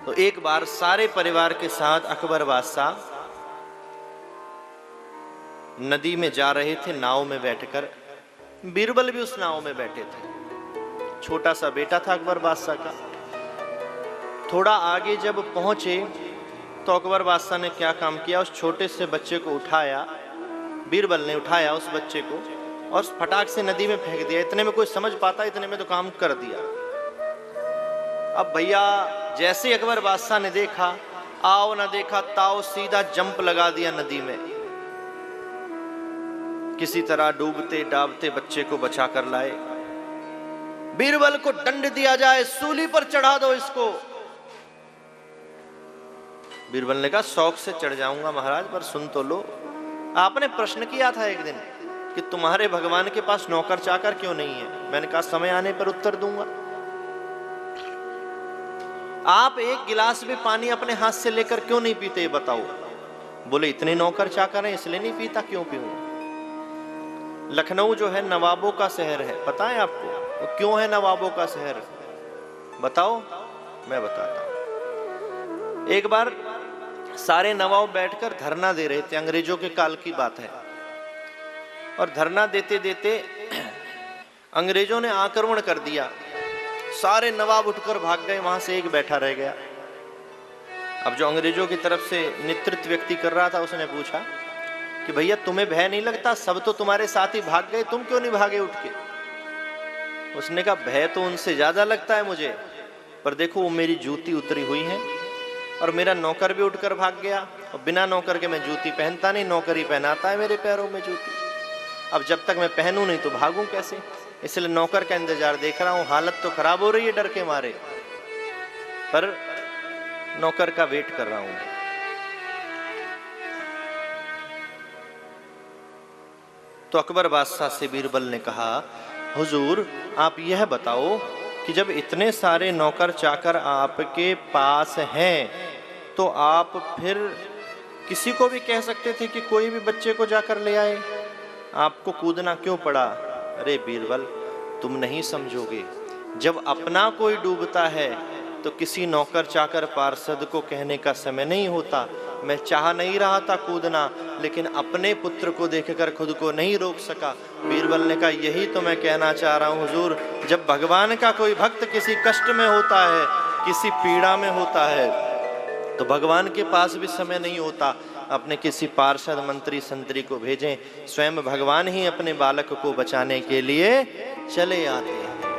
तो एक बार सारे परिवार के साथ अकबर बादशाह नदी में जा रहे थे, नाव में बैठकर। बीरबल भी उस नाव में बैठे थे। छोटा सा बेटा था अकबर बादशाह का। थोड़ा आगे जब पहुंचे तो अकबर बादशाह ने क्या काम किया, उस छोटे से बच्चे को उठाया, बीरबल ने उठाया उस बच्चे को और फटाक से नदी में फेंक दिया। इतने में कोई समझ पाता, इतने में तो काम कर दिया। अब भैया जैसे अकबर बादशाह ने देखा, आओ ना देखा ताओ, सीधा जंप लगा दिया नदी में। किसी तरह डूबते डाबते बच्चे को बचा कर लाए। बीरबल को दंड दिया जाए, सूली पर चढ़ा दो इसको। बीरबल ने कहा शौक से चढ़ जाऊंगा महाराज, पर सुन तो लो, आपने प्रश्न किया था एक दिन कि तुम्हारे भगवान के पास नौकर चाकर क्यों नहीं है। मैंने कहा समय आने पर उत्तर दूंगा। आप एक गिलास भी पानी अपने हाथ से लेकर क्यों नहीं पीते, ये बताओ। बोले इतने नौकर चाकर हैं इसलिए नहीं पीता, क्यों पीऊं। लखनऊ जो है नवाबों का शहर है, पता है आपको वो क्यों है नवाबों का शहर, बताओ। मैं बताता हूं। एक बार सारे नवाब बैठकर धरना दे रहे थे, अंग्रेजों के काल की बात है। और धरना देते देते अंग्रेजों ने आक्रमण कर दिया। सारे नवाब उठकर भाग गए, वहां से एक बैठा रह गया। अब जो अंग्रेजों की तरफ से नेतृत्व व्यक्ति कर रहा था, उसने पूछा कि भैया तुम्हें भय नहीं लगता, सब तो तुम्हारे साथ ही भाग गए, तुम क्यों नहीं भागे उठ के। उसने कहा भय तो उनसे ज्यादा लगता है मुझे, पर देखो वो मेरी जूती उतरी हुई है और मेरा नौकर भी उठकर भाग गया, और बिना नौकर के मैं जूती पहनता नहीं, नौकर ही पहनाता है मेरे पैरों में जूती। अब जब तक मैं पहनूं नहीं तो भागूं कैसे, इसलिए नौकर का इंतजार देख रहा हूं। हालत तो खराब हो रही है डर के मारे, पर नौकर का वेट कर रहा हूं। तो अकबर बादशाह से बीरबल ने कहा हुजूर आप यह बताओ कि जब इतने सारे नौकर चाकर आपके पास हैं तो आप फिर किसी को भी कह सकते थे कि कोई भी बच्चे को जाकर ले आए, आपको कूदना क्यों पड़ा। अरे बीरबल तुम नहीं समझोगे, जब अपना कोई डूबता है तो किसी नौकर चाकर पार्षद को कहने का समय नहीं होता। मैं चाह नहीं रहा था कूदना, लेकिन अपने पुत्र को देखकर खुद को नहीं रोक सका। बीरबल ने कहा यही तो मैं कहना चाह रहा हूँ हुजूर, जब भगवान का कोई भक्त किसी कष्ट में होता है, किसी पीड़ा में होता है, तो भगवान के पास भी समय नहीं होता। अपने किसी पार्षद मंत्री संतरी को भेजें, स्वयं भगवान ही अपने बालक को बचाने के लिए चले आते।